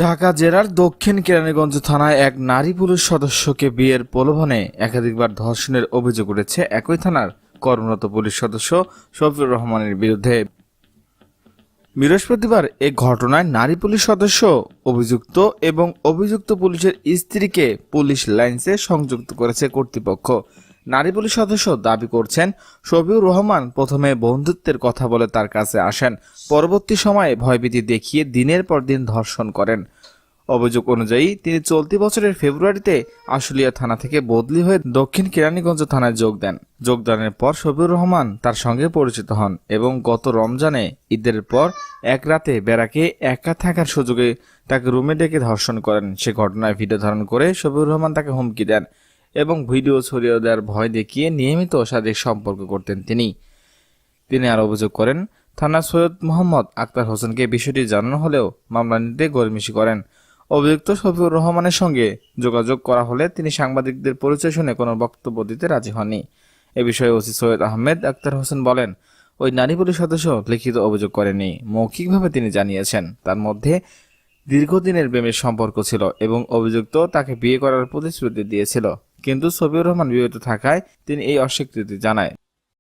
ঢাকা জেলার দক্ষিণ কেরানীগঞ্জ থানায় এক নারী পুলিশ সদস্যকে বিয়ের প্রলোভনে একাধিকবার ধর্ষণের অভিযোগ উঠেছে একই থানার কর্মরত পুলিশ সদস্য শফিউর রহমানের বিরুদ্ধে। বৃহস্পতিবার এ ঘটনায় নারী পুলিশ সদস্য অভিযুক্ত এবং অভিযুক্ত পুলিশের স্ত্রীকে পুলিশ লাইন্সে সংযুক্ত করেছে কর্তৃপক্ষ। নারী পুলিশ সদস্য দাবি করছেন, শফিউর রহমান প্রথমে বন্ধুত্বের কথা বলে তার কাছে আসেন, পরবর্তী সময়ে ভয়ভীতি দেখিয়ে দিনের পর দিন ধর্ষণ করেন। অভিযোগ অনুযায়ী তিনি চলতি বছরের ফেব্রুয়ারিতে আশুলিয়া থানা থেকে বদলি হয়ে দক্ষিণ কেরানীগঞ্জ থানায় যোগদানের পর শফিউর রহমান তার সঙ্গে পরিচিত হন এবং গত রমজানে ঈদের পর এক রাতে বেড়াকে একা থাকার সুযোগে তাকে রুমে ডেকে ধর্ষণ করেন। সে ঘটনায় ভিডিও ধারণ করে শফিউর রহমান তাকে হুমকি দেন এবং ভিডিও ছড়িয়ে দেওয়ার ভয় দেখিয়ে নিয়মিত শারীরিক সম্পর্ক করতেন তিনি আরও অভিযোগ করেন, থানা সৈয়দ মোহাম্মদ আক্তার হোসেনকে বিষয়টি জানানো হলেও মামলা নিতে গড়িমসি করেন। অভিযুক্ত শফিউর রহমানের সঙ্গে যোগাযোগ করা হলে তিনি সাংবাদিকদের পরিচয় শুনে কোনো বক্তব্য দিতে রাজি হননি। এ বিষয়ে ওসি সৈয়দ আহমেদ আক্তার হোসেন বলেন, ওই নারী পুলিশ সদস্য লিখিত অভিযোগ করেনি, মৌখিকভাবে তিনি জানিয়েছেন তার মধ্যে দীর্ঘদিনের প্রেমের সম্পর্ক ছিল এবং অভিযুক্ত তাকে বিয়ে করার প্রতিশ্রুতি দিয়েছিল, কিন্তু শফিউর রহমান বিবাহিত থাকায় তিনি এই অস্বীকৃতি জানায়।